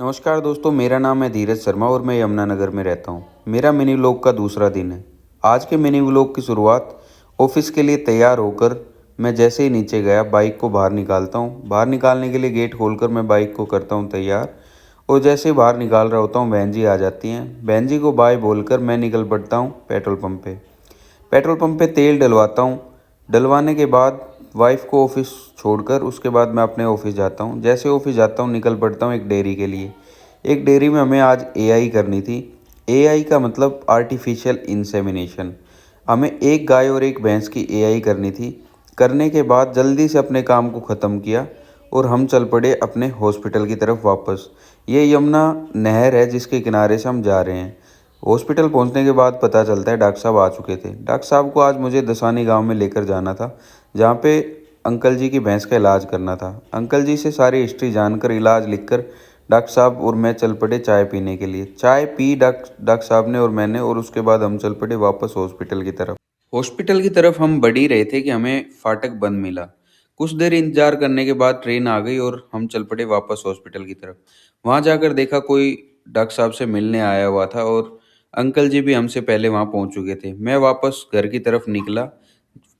नमस्कार दोस्तों, मेरा नाम है धीरज शर्मा और मैं यमुनानगर में रहता हूँ। मेरा मिनी व्लॉग का दूसरा दिन है। आज के मिनी व्लॉग की शुरुआत ऑफिस के लिए तैयार होकर मैं जैसे ही नीचे गया बाइक को बाहर निकालता हूँ। बाहर निकालने के लिए गेट खोलकर मैं बाइक को करता हूँ तैयार और जैसे ही बाहर निकाल रहा होता हूँ बहन जी आ जाती हैं। बहन जी को बाय बोलकर मैं निकल पड़ता हूँ पेट्रोल पंप पे। पेट्रोल पंप पे तेल डलवाता हूँ। डलवाने के बाद वाइफ को ऑफिस छोड़कर उसके बाद मैं अपने ऑफिस जाता हूँ। जैसे ऑफिस जाता हूँ निकल पड़ता हूँ एक डेयरी के लिए। एक डेयरी में हमें आज एआई करनी थी। एआई का मतलब आर्टिफिशियल इंसेमिनेशन। हमें एक गाय और एक भैंस की एआई करनी थी। करने के बाद जल्दी से अपने काम को ख़त्म किया और हम चल पड़े अपने हॉस्पिटल की तरफ वापस। ये यमुना नहर है जिसके किनारे से हम जा रहे हैं। हॉस्पिटल पहुंचने के बाद पता चलता है डॉक्टर साहब आ चुके थे। डॉक्टर साहब को आज मुझे दसानी गांव में लेकर जाना था, जहां पे अंकल जी की भैंस का इलाज करना था। अंकल जी से सारी हिस्ट्री जानकर इलाज लिखकर डॉक्टर साहब और मैं चल पड़े चाय पीने के लिए। चाय पी डॉक्टर साहब ने और मैंने, और उसके बाद हम चल पड़े वापस हॉस्पिटल की तरफ। हॉस्पिटल की तरफ हम बढ़ ही रहे थे कि हमें फाटक बंद मिला। कुछ देर इंतजार करने के बाद ट्रेन आ गई और हम चल पड़े वापस हॉस्पिटल की तरफ। वहां जाकर देखा कोई डॉक्टर साहब से मिलने आया हुआ था और अंकल जी भी हमसे पहले वहां पहुंच चुके थे। मैं वापस घर की तरफ निकला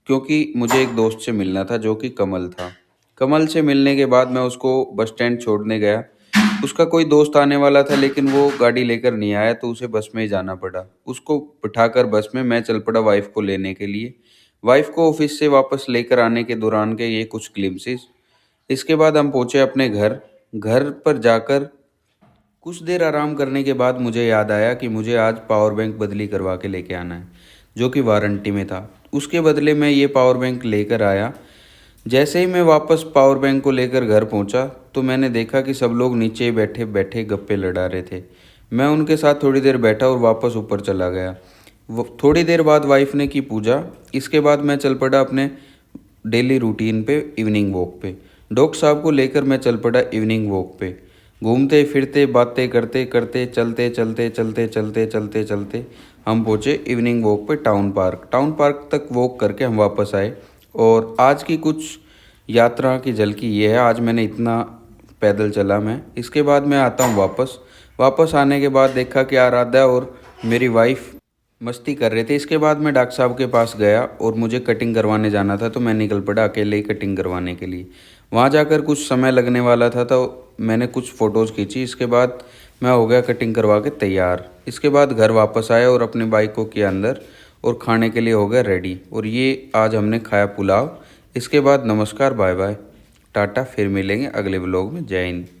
क्योंकि मुझे एक दोस्त से मिलना था जो कि कमल था। कमल से मिलने के बाद मैं उसको बस स्टैंड छोड़ने गया। उसका कोई दोस्त आने वाला था लेकिन वो गाड़ी लेकर नहीं आया तो उसे बस में ही जाना पड़ा। उसको बिठाकर बस में मैं चल पड़ा वाइफ को लेने के लिए। वाइफ को ऑफिस से वापस लेकर आने के दौरान के ये कुछ ग्लिम्सेस। इसके बाद हम पहुंचे अपने घर। घर पर जाकर कुछ देर आराम करने के बाद मुझे याद आया कि मुझे आज पावर बैंक बदली करवा के लेके आना है, जो कि वारंटी में था। उसके बदले मैं ये पावर बैंक लेकर आया। जैसे ही मैं वापस पावर बैंक को लेकर घर पहुंचा तो मैंने देखा कि सब लोग नीचे बैठे बैठे गप्पे लड़ा रहे थे। मैं उनके साथ थोड़ी देर बैठा और वापस ऊपर चला गया। वो थोड़ी देर बाद वाइफ ने की पूजा। इसके बाद मैं चल पड़ा अपने डेली रूटीन पे, इवनिंग वॉक पे। डॉक्टर साहब को लेकर मैं चल पड़ा इवनिंग वॉक पे। घूमते फिरते बातें करते करते चलते चलते चलते चलते चलते चलते हम पहुँचे इवनिंग वॉक पे टाउन पार्क। टाउन पार्क तक वॉक करके हम वापस आए। और आज की कुछ यात्रा की झलकी ये है। आज मैंने इतना पैदल चला मैं। इसके बाद मैं आता हूँ वापस। वापस आने के बाद देखा कि आराध्या और मेरी वाइफ मस्ती कर रहे थे। इसके बाद मैं डॉक्टर साहब के पास गया और मुझे कटिंग करवाने जाना था तो मैं निकल पड़ा अकेले ही कटिंग करवाने के लिए। वहाँ जाकर कुछ समय लगने वाला था तो मैंने कुछ फ़ोटोज़ खींची। इसके बाद मैं हो गया कटिंग करवा के तैयार। इसके बाद घर वापस आया और अपनी बाइक को किया अंदर और खाने के लिए हो गया रेडी। और ये आज हमने खाया पुलाव। इसके बाद नमस्कार, बाय बाय, टाटा। फिर मिलेंगे अगले व्लॉग में। जय हिंद।